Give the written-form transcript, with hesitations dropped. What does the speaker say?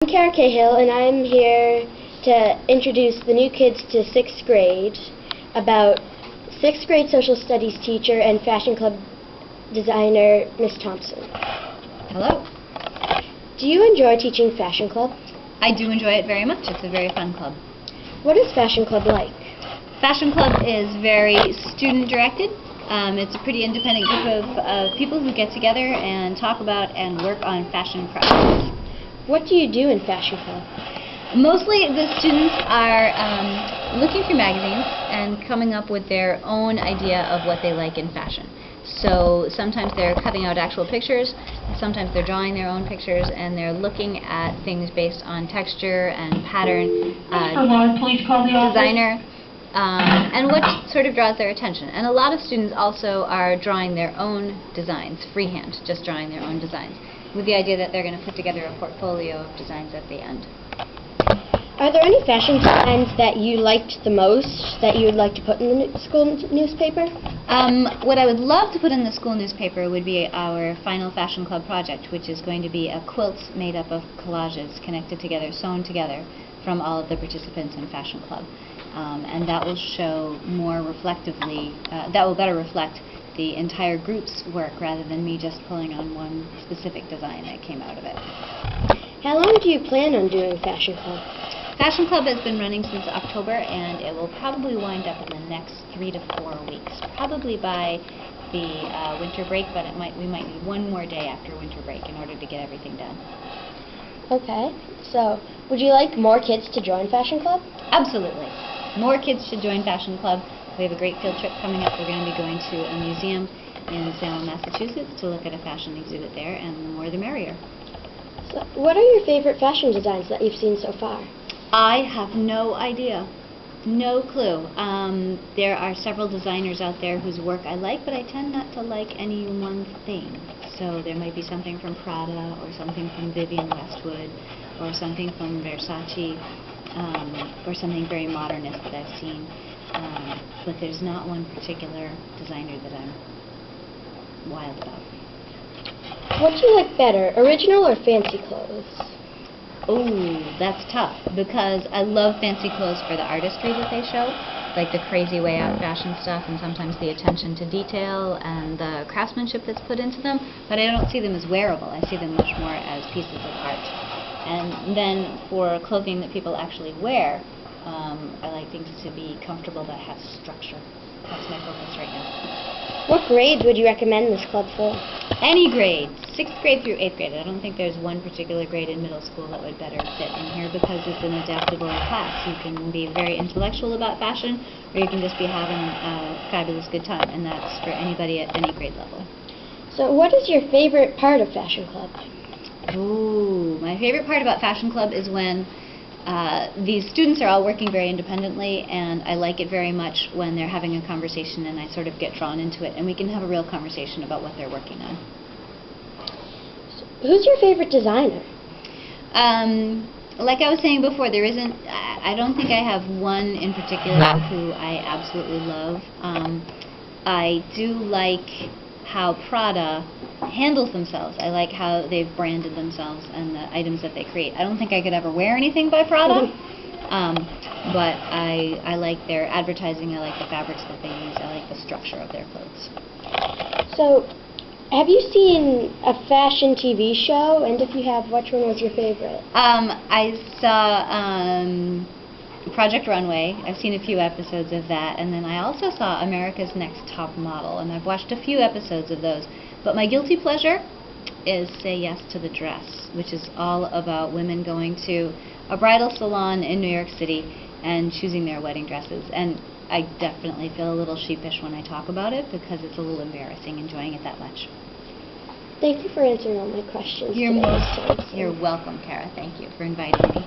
I'm Cara C, and I'm here to introduce the new kids to 6th grade about 6th grade social studies teacher and fashion club designer, Miss Thompson. Hello. Do you enjoy teaching fashion club? I do enjoy it very much. It's a very fun club. What is fashion club like? Fashion club is very student-directed. It's a pretty independent group of people who get together and talk about and work on fashion projects. What do you do in fashion club? Mostly the students are looking through magazines and coming up with their own idea of what they like in fashion. So sometimes they're cutting out actual pictures, sometimes they're drawing their own pictures, and they're looking at things based on texture and pattern, designer, and what sort of draws their attention. And a lot of students also are drawing their own designs, freehand, just drawing their own designs, with the idea that they're going to put together a portfolio of designs at the end. Are there any fashion designs that you liked the most that you would like to put in the school newspaper? What I would love to put in the school newspaper would be our final fashion club project, which is going to be a quilt made up of collages connected together, sewn together from all of the participants in fashion club. And that will show more reflectively, that will better reflect the entire group's work rather than me just pulling on one specific design that came out of it. How long do you plan on doing fashion club? Fashion club has been running since October, and it will probably wind up in the next 3 to 4 weeks, probably by the winter break, but we might need one more day after winter break in order to get everything done. Okay, so would you like more kids to join fashion club? Absolutely. More kids should join fashion club. We have a great field trip coming up. We're going to be going to a museum in Salem, Massachusetts to look at a fashion exhibit there, and the more the merrier. So what are your favorite fashion designs that you've seen so far? I have no idea. No clue. There are several designers out there whose work I like, but I tend not to like any one thing. So there might be something from Prada, or something from Vivienne Westwood, or something from Versace, or something very modernist that I've seen. But there's not one particular designer that I'm wild about. What do you like better, original or fancy clothes? Oh, that's tough, because I love fancy clothes for the artistry that they show, like the crazy way out fashion stuff and sometimes the attention to detail and the craftsmanship that's put into them, but I don't see them as wearable. I see them much more as pieces of art. And then for clothing that people actually wear, I like things to be comfortable that have structure. That's my focus right now. What grades would you recommend this club for? Any grade, 6th grade through 8th grade. I don't think there's one particular grade in middle school that would better fit in here because it's an adaptable class. You can be very intellectual about fashion, or you can just be having a fabulous good time, and that's for anybody at any grade level. So what is your favorite part of fashion club? Ooh, my favorite part about fashion club is when these students are all working very independently, and I like it very much when they're having a conversation and I sort of get drawn into it, and we can have a real conversation about what they're working on. So who's your favorite designer? Like I was saying before, there isn't, I don't think I have one in particular who I absolutely love. I do like how Prada handles themselves. I like how they've branded themselves and the items that they create. I don't think I could ever wear anything by Prada, but I like their advertising, I like the fabrics that they use, I like the structure of their clothes. So, have you seen a fashion TV show? And if you have, which one was your favorite? I saw Project Runway. I've seen a few episodes of that, and then I also saw America's Next Top Model, and I've watched a few episodes of those. But my guilty pleasure is Say Yes to the Dress, which is all about women going to a bridal salon in New York City and choosing their wedding dresses. And I definitely feel a little sheepish when I talk about it because it's a little embarrassing enjoying it that much. Thank you for answering all my questions. You're welcome, Cara. Thank you for inviting me.